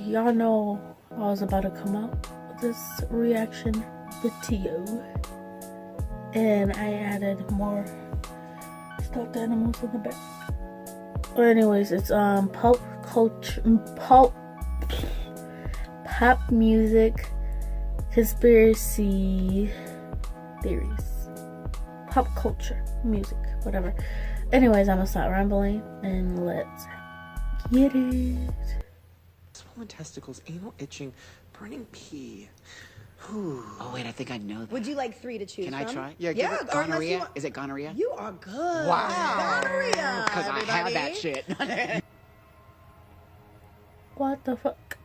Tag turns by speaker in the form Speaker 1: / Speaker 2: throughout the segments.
Speaker 1: y'all know I was about to come out with this reaction video, and I added more stuffed animals in the back. But anyways, it's pop music conspiracy theories, pop culture music, whatever. Anyways, I'm gonna stop rambling and let's get it.
Speaker 2: Swollen testicles, anal itching, burning pee.
Speaker 3: Oh wait, I think I know that.
Speaker 4: Would you like 3 to choose
Speaker 3: Can
Speaker 4: from?
Speaker 3: I try?
Speaker 2: Yeah,
Speaker 4: Yeah,
Speaker 2: give it
Speaker 3: Gonorrhea? Is it gonorrhea?
Speaker 4: You are good.
Speaker 2: Wow.
Speaker 4: Gonorrhea.
Speaker 3: Because I have that
Speaker 4: everybody.
Speaker 3: shit.
Speaker 1: What the fuck?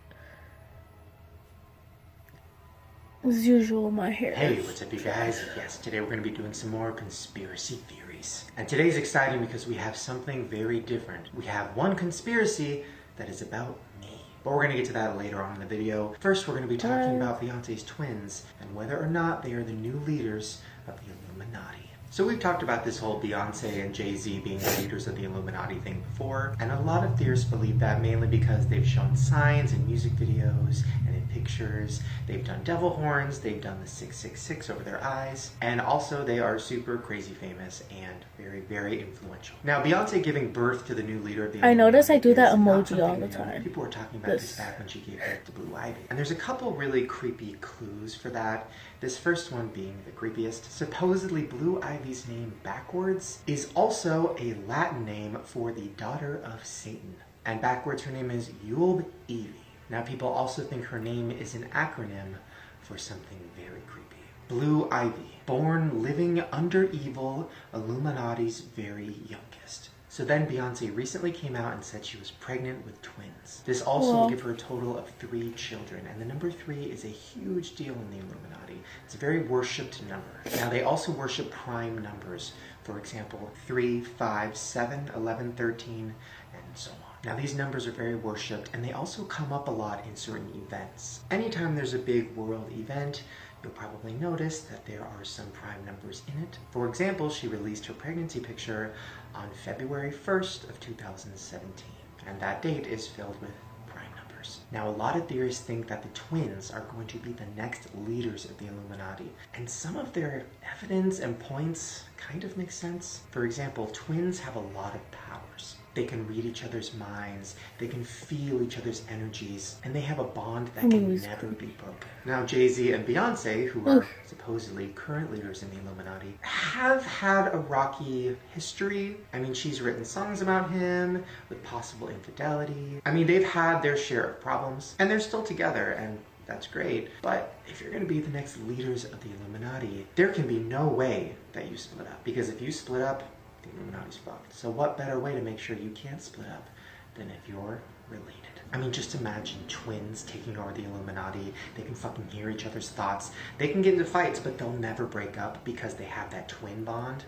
Speaker 1: As usual, my hair.
Speaker 5: Hey, what's up you guys? Yes, today we're going to be doing some more conspiracy theories. And today's exciting because we have something very different. We have one conspiracy that is about me. But we're going to get to that later on in the video. First, we're going to be talking about Beyonce's twins and whether or not they are the new leaders of the Illuminati. So we've talked about this whole Beyonce and Jay-Z being the leaders of the Illuminati thing before, and a lot of theorists believe that mainly because they've shown signs in music videos and in pictures. They've done devil horns, they've done the 666 over their eyes, and also they are super crazy famous and very, very influential. Now, Beyonce giving birth to the new leader of the
Speaker 1: I notice I do that
Speaker 5: is not
Speaker 1: emoji
Speaker 5: something
Speaker 1: all the
Speaker 5: new.
Speaker 1: time.
Speaker 5: People were talking about this back when she gave birth to Blue Ivy. And there's a couple really creepy clues for that. This first one being the creepiest. Supposedly Blue Ivy's name backwards is also a Latin name for the daughter of Satan. And backwards her name is Yulb Evie. Now people also think her name is an acronym for something very creepy. Blue Ivy, born living under evil, Illuminati's very youngest. So then Beyonce recently came out and said she was pregnant with twins. This also will give her a total of 3 children, and the number 3 is a huge deal in the Illuminati. It's a very worshipped number. Now they also worship prime numbers. For example, 3, 5, 7, 11, 13, and so on. Now these numbers are very worshipped, and they also come up a lot in certain events. Anytime there's a big world event, you'll probably notice that there are some prime numbers in it. For example, she released her pregnancy picture on February 1st of 2017, and that date is filled with prime numbers. Now, a lot of theorists think that the twins are going to be the next leaders of the Illuminati, and some of their evidence and points kind of make sense. For example, twins have a lot of powers. They can read each other's minds, they can feel each other's energies, and they have a bond that can never be broken. Now, Jay-Z and Beyonce, who are supposedly current leaders in the Illuminati, have had a rocky history. I mean, she's written songs about him with possible infidelity. I mean, they've had their share of problems, and they're still together, and that's great. But if you're going to be the next leaders of the Illuminati, there can be no way that you split up. Because if you split up, the Illuminati's fucked. So what better way to make sure you can't split up than if you're related? I mean, just imagine twins taking over the Illuminati. They can fucking hear each other's thoughts. They can get into fights, but they'll never break up because they have that twin bond.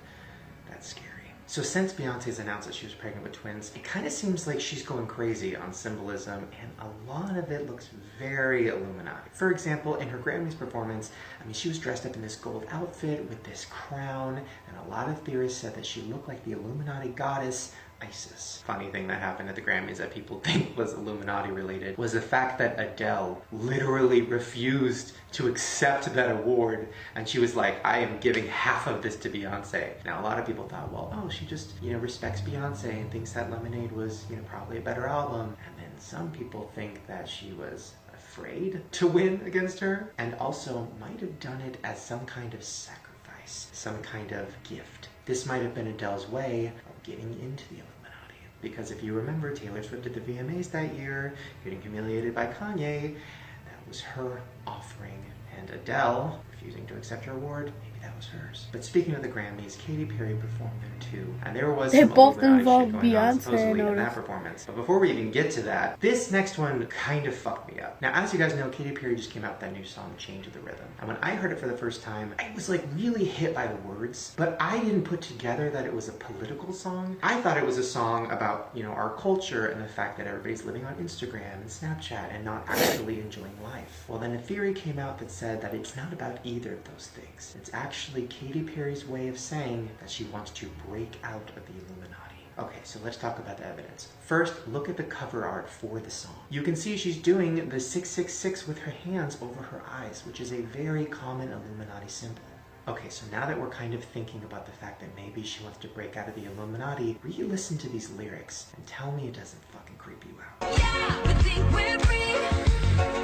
Speaker 5: That's scary. So since Beyonce's announced that she was pregnant with twins, it kind of seems like she's going crazy on symbolism, and a lot of it looks very Illuminati. For example, in her Grammys performance, I mean, she was dressed up in this gold outfit with this crown, and a lot of theorists said that she looked like the Illuminati goddess Isis. Funny thing that happened at the Grammys that people think was Illuminati related was the fact that Adele literally refused to accept that award, and she was like, I am giving half of this to Beyonce. Now a lot of people thought, well, oh, she just, respects Beyonce and thinks that Lemonade was, probably a better album. And then some people think that she was afraid to win against her, and also might have done it as some kind of sacrifice, some kind of gift. This might have been Adele's way of getting into the Illuminati. Because if you remember, Taylor Swift at the VMAs that year, getting humiliated by Kanye, that was her offering. And Adele, refusing to accept her award, maybe that was hers. But speaking of the Grammys, Katy Perry performed there too. And there was some
Speaker 1: both
Speaker 5: Illuminati
Speaker 1: involved
Speaker 5: shit going on,
Speaker 1: Beyonce,
Speaker 5: supposedly,
Speaker 1: I
Speaker 5: in that
Speaker 1: noticed.
Speaker 5: performance. But before we even get to that, this next one kind of fucked me up. Now, as you guys know, Katy Perry just came out with that new song, Change of the Rhythm. And when I heard it for the first time, I was like really hit by the words, but I didn't put together that it was a political song. I thought it was a song about, our culture and the fact that everybody's living on Instagram and Snapchat and not actually enjoying life. Well, then a theory came out that said that it's not about either of those things. It's actually Katy Perry's way of saying that she wants to break out of the Illuminati. Okay, so let's talk about the evidence. First, look at the cover art for the song. You can see she's doing the 666 with her hands over her eyes, which is a very common Illuminati symbol. Okay, so now that we're kind of thinking about the fact that maybe she wants to break out of the Illuminati, re-listen to these lyrics and tell me it doesn't fucking creep you out.
Speaker 4: Yeah, we think we're free.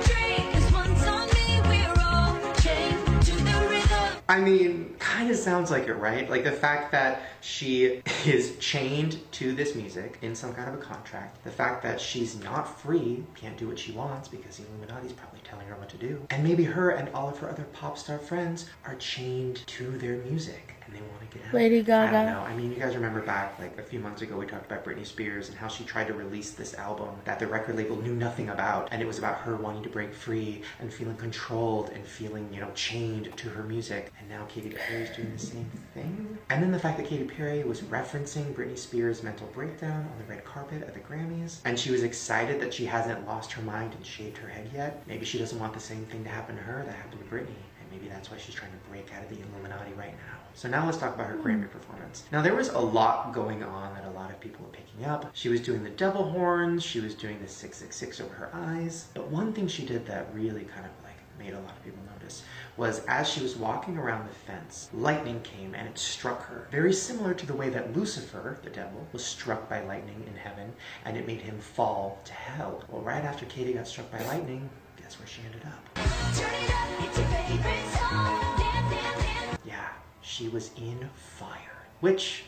Speaker 4: Drink is once on me, we're all chained to the rhythm.
Speaker 5: I mean, kind of sounds like it, right? Like the fact that she is chained to this music in some kind of a contract, the fact that she's not free, can't do what she wants because the Illuminati's probably telling her what to do, and maybe her and all of her other pop star friends are chained to their music and they want to get out.
Speaker 1: Lady Gaga.
Speaker 5: I don't know. I mean, you guys remember back like a few months ago we talked about Britney Spears and how she tried to release this album that the record label knew nothing about, and it was about her wanting to break free and feeling controlled and feeling, you know, chained to her music. And now Katy Perry's doing the same thing. And then the fact that Katy Perry was referencing Britney Spears' mental breakdown on the red carpet at the Grammys, and she was excited that she hasn't lost her mind and shaved her head yet. Maybe she doesn't want the same thing to happen to her that happened to Britney, and maybe that's why she's trying to break out of the Illuminati right now. So now let's talk about her Grammy performance. Now there was a lot going on that a lot of people were picking up. She was doing the devil horns, she was doing the 666 over her eyes, but one thing she did that really kind of like made a lot of people notice was as she was walking around the fence, lightning came and it struck her. Very similar to the way that Lucifer, the devil, was struck by lightning in heaven and it made him fall to hell. Well, right after Katy got struck by lightning, guess where she ended up?
Speaker 4: Turn it up, it's your favorite song. Dance, dance, dance.
Speaker 5: Yeah, she was in fire, which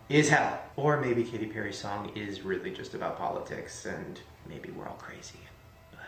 Speaker 5: is hell. Or maybe Katy Perry's song is really just about politics and maybe we're all crazy, but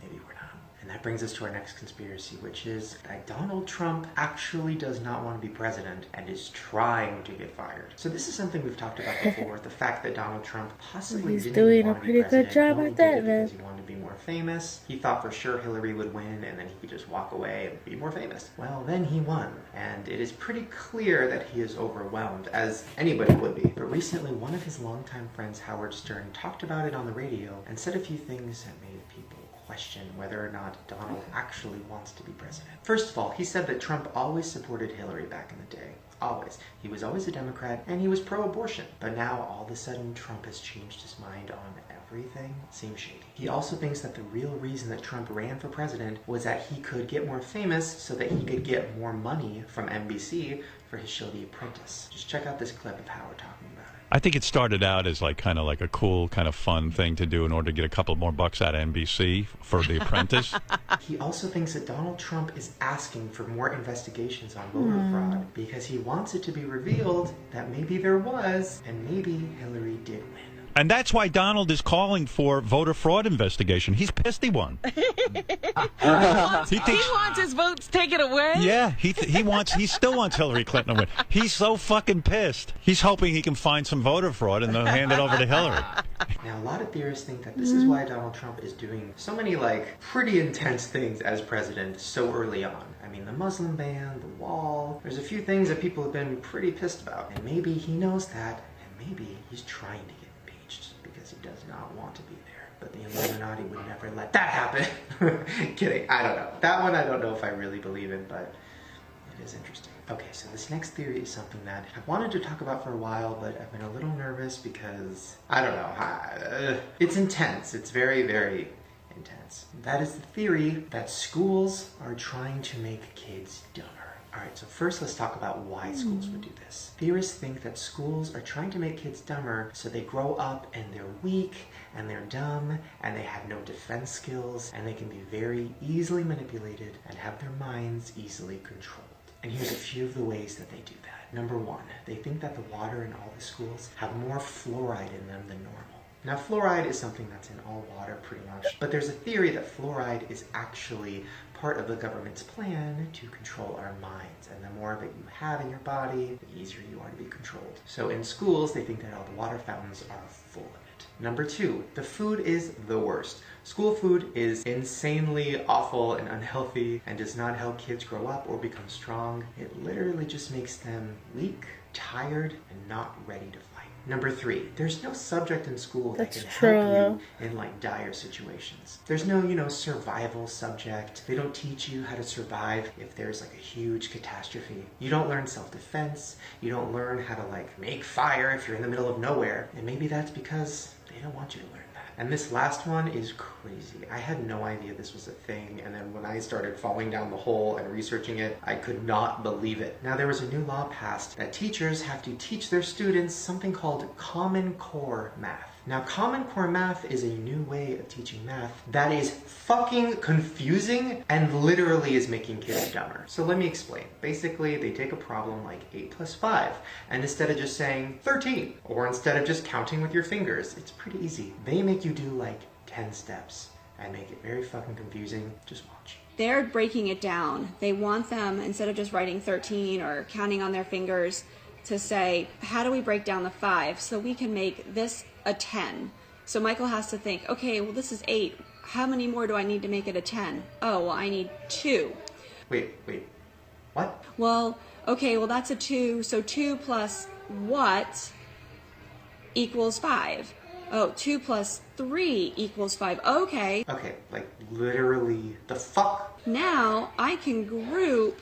Speaker 5: maybe we're not. And that brings us to our next conspiracy, which is that Donald Trump actually does not want to be president and is trying to get fired. So this is something we've talked about before, the fact that Donald Trump possibly
Speaker 1: He's
Speaker 5: didn't
Speaker 1: doing
Speaker 5: want
Speaker 1: a
Speaker 5: to be
Speaker 1: pretty good
Speaker 5: president.
Speaker 1: job
Speaker 5: He only
Speaker 1: at
Speaker 5: did
Speaker 1: that,
Speaker 5: it because
Speaker 1: then.
Speaker 5: he wanted to be more famous. He thought for sure Hillary would win and then he could just walk away and be more famous. Well, then he won, and it is pretty clear that he is overwhelmed, as anybody would be. But recently, one of his longtime friends, Howard Stern, talked about it on the radio and said a few things that made people question whether or not Donald actually wants to be president. First of all, he said that Trump always supported Hillary back in the day. Always. He was always a Democrat and he was pro-abortion. But now all of a sudden Trump has changed his mind on everything. Seems shady. He also thinks that the real reason that Trump ran for president was that he could get more famous so that he could get more money from NBC for his show The Apprentice. Just check out this clip of Howard talking about it.
Speaker 6: I think it started out as like kind of like a cool, kind of fun thing to do in order to get a couple more bucks out of NBC for The Apprentice.
Speaker 5: He also thinks that Donald Trump is asking for more investigations on voter fraud because he wants it to be revealed that maybe there was and maybe Hillary did win.
Speaker 6: And that's why Donald is calling for voter fraud investigation. He's pissed he won. He
Speaker 7: wants his votes taken away?
Speaker 6: Yeah, he still wants Hillary Clinton to win. He's so fucking pissed. He's hoping he can find some voter fraud and then hand it over to Hillary.
Speaker 5: Now, a lot of theorists think that this is why Donald Trump is doing so many, like, pretty intense things as president so early on. I mean, the Muslim ban, the wall. There's a few things that people have been pretty pissed about. And maybe he knows that, and maybe he's trying to get impeached because he does not want to be there. But the Illuminati would never let that happen. Kidding. I don't know. That one I don't know if I really believe in, but it is interesting. Okay, so this next theory is something that I've wanted to talk about for a while, but I've been a little nervous because, I don't know, it's intense. It's very, very intense. That is the theory that schools are trying to make kids dumber. Alright, so first let's talk about why schools would do this. Theorists think that schools are trying to make kids dumber so they grow up and they're weak and they're dumb and they have no defense skills and they can be very easily manipulated and have their minds easily controlled. And here's a few of the ways that they do that. Number one, they think that the water in all the schools have more fluoride in them than normal. Now, fluoride is something that's in all water pretty much, but there's a theory that fluoride is actually part of the government's plan to control our minds, and the more of it you have in your body, the easier you are to be controlled. So in schools, they think that all the water fountains are full of it. Number two, the food is the worst. School food is insanely awful and unhealthy and does not help kids grow up or become strong. It literally just makes them weak, tired, and not ready to fight. Number 3, there's no subject in school that
Speaker 1: That's
Speaker 5: can
Speaker 1: true,
Speaker 5: help you in like dire situations. There's no, survival subject. They don't teach you how to survive if there's like a huge catastrophe. You don't learn self-defense. You don't learn how to like make fire if you're in the middle of nowhere. And maybe that's because they don't want you to learn that. And this last one is crazy. I had no idea this was a thing, and then when I started falling down the hole and researching it, I could not believe it. Now, there was a new law passed that teachers have to teach their students something called Common Core math. Now, Common Core math is a new way of teaching math that is fucking confusing and literally is making kids dumber. So let me explain. Basically, they take a problem like 8 plus 5, and instead of just saying 13, or instead of just counting with your fingers, it's pretty easy. They make you do like 10 steps and make it very fucking confusing. Just watch.
Speaker 8: They're breaking it down. They want them, instead of just writing 13 or counting on their fingers, to say, how do we break down the 5 so we can make this a 10? So Michael has to think, okay, well, this is 8. How many more do I need to make it a 10? Oh, well, I need 2.
Speaker 5: Wait, what?
Speaker 8: Well, okay, well, that's a 2. So 2 plus what equals 5? Oh, 2 plus 3 equals 5. Okay.
Speaker 5: Okay, like literally the fuck?
Speaker 8: Now I can group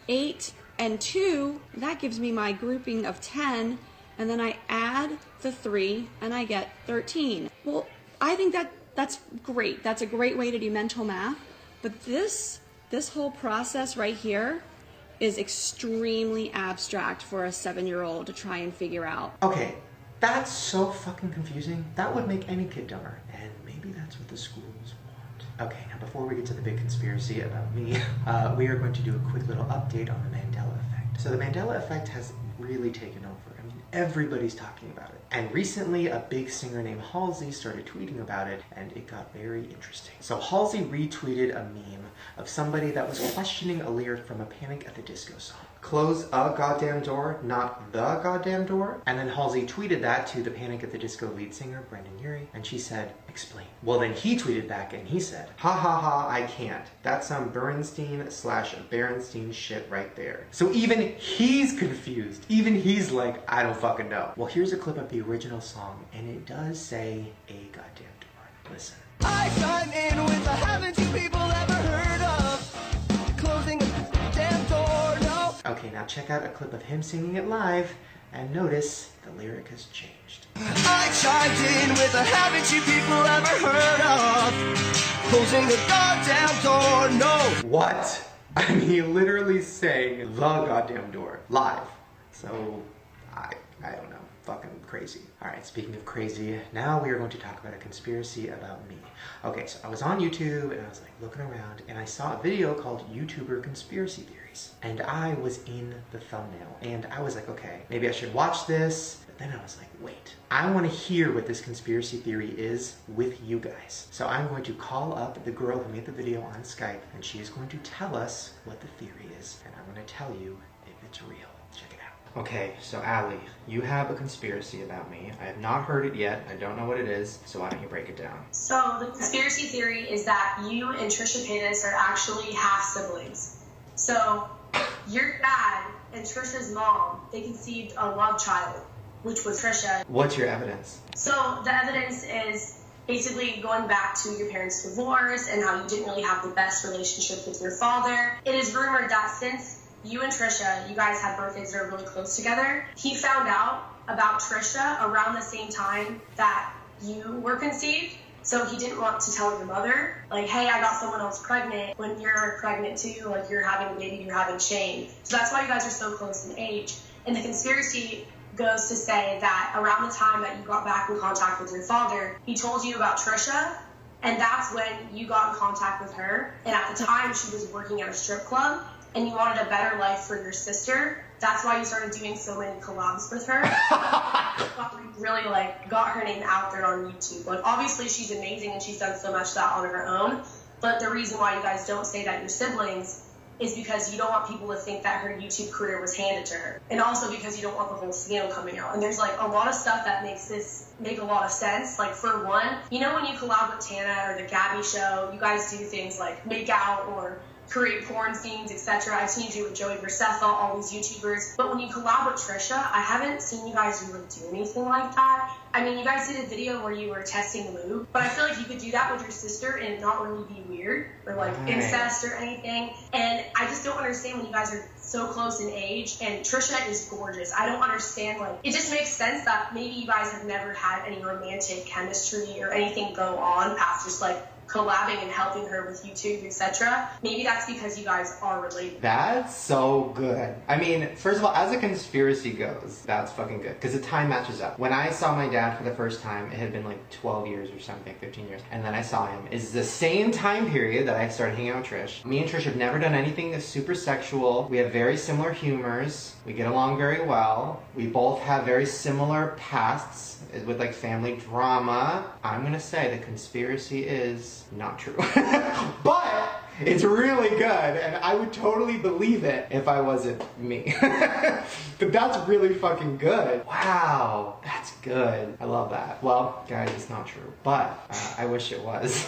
Speaker 8: 8 and 2, that gives me my grouping of 10, and then I add the 3 and I get 13. Well, I think that's great. That's a great way to do mental math, but this whole process right here is extremely abstract for a 7-year-old to try and figure out.
Speaker 5: Okay, that's so fucking confusing. That would make any kid dumber, and maybe that's what the schools want. Okay, now before we get to the big conspiracy about me, we are going to do a quick little update on the Mandela effect. So the Mandela effect has really taken over. I mean, everybody's talking about it. And recently, a big singer named Halsey started tweeting about it, and it got very interesting. So Halsey retweeted a meme of somebody that was questioning a lyric from a Panic at the Disco song. Close a goddamn door, not the goddamn door. And then Halsey tweeted that to the Panic at the Disco lead singer, Brendan Urie, and she said, explain. Well, then he tweeted back and he said, ha ha ha, I can't. That's some Bernstein/Berenstein shit right there. So even he's confused. Even he's like, I don't fucking know. Well, here's a clip of the original song, and it does say a goddamn door. Listen.
Speaker 9: I chime in with a haven't you people ever heard of closing a damn door, no?
Speaker 5: Okay, now check out a clip of him singing it live, and notice the lyric has changed.
Speaker 9: I chimed in with a haven't you people ever heard of closing the goddamn door, no?
Speaker 5: What? I mean, he literally sang the goddamn door live. So, I don't know. Fucking crazy. Alright, speaking of crazy, now we are going to talk about a conspiracy about me. Okay, so I was on YouTube and I was like looking around and I saw a video called YouTuber Conspiracy Theories. And I was in the thumbnail and I was like, okay, maybe I should watch this. But then I was like, wait, I want to hear what this conspiracy theory is with you guys. So I'm going to call up the girl who made the video on Skype and she is going to tell us what the theory is. And I'm going to tell you if it's real. Check it out. Okay, so Allie, you have a conspiracy about me. I have not heard it yet. I don't know what it is, so why don't you break it down?
Speaker 10: So the conspiracy theory is that you and Trisha Paytas are actually half siblings. So your dad and Trisha's mom, they conceived a love child, which was Trisha.
Speaker 5: What's your evidence?
Speaker 10: So the evidence is basically going back to your parents' divorce and how you didn't really have the best relationship with your father. It is rumored that since you and Trisha, you guys had birthdays that are really close together, he found out about Trisha around the same time that you were conceived. So he didn't want to tell your mother, like, hey, I got someone else pregnant. When you're pregnant too, like you're having a baby, you're having shame. So that's why you guys are so close in age. And the conspiracy goes to say that around the time that you got back in contact with your father, he told you about Trisha, and that's when you got in contact with her. And at the time, she was working at a strip club, and you wanted a better life for your sister. That's why you started doing so many collabs with her. Really got her name out there on YouTube. Like obviously she's amazing and she's done so much that on her own. But the reason why you guys don't say that you're siblings is because you don't want people to think that her YouTube career was handed to her. And also because you don't want the whole scandal coming out. And there's like a lot of stuff that makes this make a lot of sense. Like for one, you know when you collab with Tana or the Gabby show, you guys do things like make out or create porn scenes, etc. I've seen you do it with Joey Graceffa, all these YouTubers. But when you collab with Trisha, I haven't seen you guys really do anything like that. I mean, you guys did a video where you were testing lube, but I feel like you could do that with your sister and it not really be weird or like incest or anything. And I just don't understand when you guys are so close in age, and Trisha is gorgeous. I don't understand, like, it just makes sense that maybe you guys have never had any romantic chemistry or anything go on past just like collabing and helping her with YouTube, etc. Maybe that's because you guys are related.
Speaker 5: That's so good. I mean, first of all, as a conspiracy goes, that's fucking good because the time matches up. When I saw my dad for the first time, it had been like 12 years or something, 15 years, and then I saw him. It's the same time period that I started hanging out with Trish. Me and Trish have never done anything that's super sexual. We have very similar humors. We get along very well. We both have very similar pasts with like family drama. I'm gonna say the conspiracy is not true. But it's really good, and I would totally believe it if I wasn't me. But that's really fucking good. Wow, that's good. I love that. Well, guys, it's not true, but I wish it was.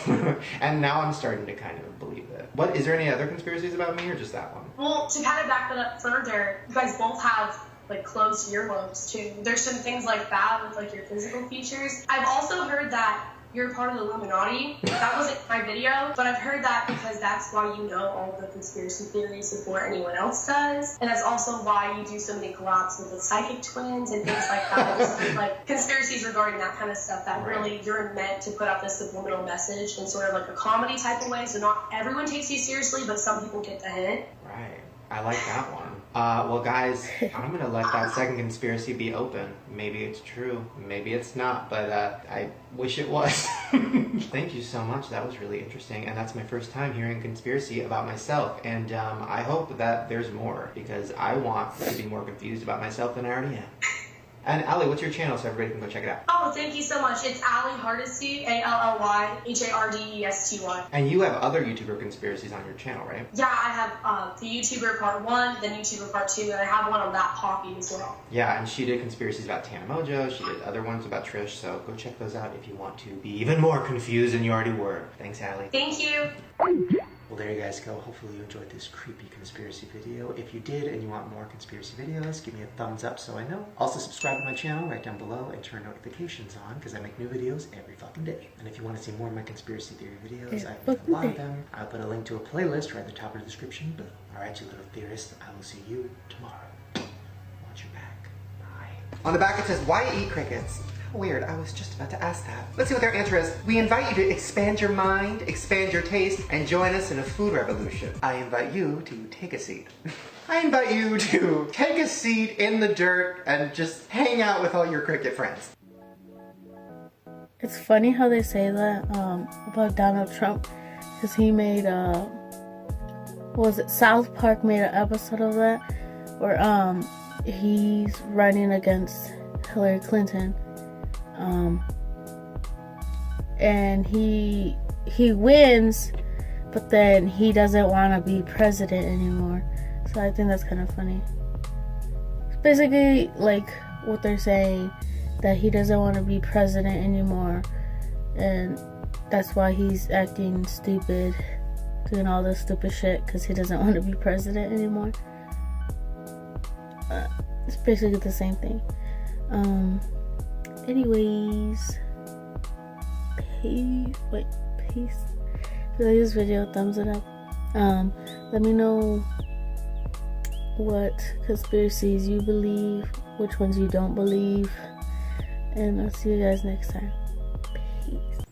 Speaker 5: And now I'm starting to kind of believe it. What, is there any other conspiracies about me or just that one?
Speaker 10: Well, to kind of back that up further, you guys both have like closed earlobes too. There's some things like that with like your physical features. I've also heard that you're part of the Illuminati. That wasn't my video, but I've heard that because that's why you know all the conspiracy theories before anyone else does. And that's also why you do so many collabs with the psychic twins and things like that. There's like conspiracies regarding that kind of stuff that really you're meant to put out this subliminal message in sort of like a comedy type of way. So not everyone takes you seriously, but some people get the hint.
Speaker 5: Right. I like that one. Well, guys, I'm gonna let that second conspiracy be open. Maybe it's true, maybe it's not, but I wish it was. Thank you so much. That was really interesting, and that's my first time hearing conspiracy about myself. And I hope that there's more because I want to be more confused about myself than I already am. And Allie, what's your channel so everybody can go check it out?
Speaker 10: Oh, thank you so much. It's Allie Hardesty, ALLYHARDESTY.
Speaker 5: And you have other YouTuber conspiracies on your channel, right?
Speaker 10: Yeah, I have the YouTuber part 1, then YouTuber part 2, and I have one on that Poppy as well.
Speaker 5: Yeah, and she did conspiracies about Tana Mojo. She did other ones about Trish, so go check those out if you want to be even more confused than you already were. Thanks, Allie.
Speaker 10: Thank you.
Speaker 5: Well, there you guys go. Hopefully you enjoyed this creepy conspiracy video. If you did and you want more conspiracy videos, give me a thumbs up so I know. Also subscribe to my channel right down below and turn notifications on because I make new videos every fucking day. And if you want to see more of my conspiracy theory videos, I make a lot of them. I'll put a link to a playlist right at the top of the description below. Alright, you little theorists, I will see you tomorrow. Watch your back. Bye. On the back it says, why eat crickets? Weird, I was just about to ask that. Let's see what their answer is. We invite you to expand your mind, expand your taste, and join us in a food revolution. I invite you to take a seat. I invite you to take a seat in the dirt and just hang out with all your cricket friends.
Speaker 1: It's funny how they say that about Donald Trump, because he made what was it, South Park made an episode of that where he's running against Hillary Clinton. And he wins, but then he doesn't want to be president anymore. So I think that's kind of funny. It's basically like what they're saying, that he doesn't want to be president anymore, and that's why he's acting stupid, doing all this stupid shit, because he doesn't want to be president anymore. It's basically the same thing. Anyways, peace. If you like this video, thumbs it up. Let me know what conspiracies you believe, which ones you don't believe, and I'll see you guys next time. Peace.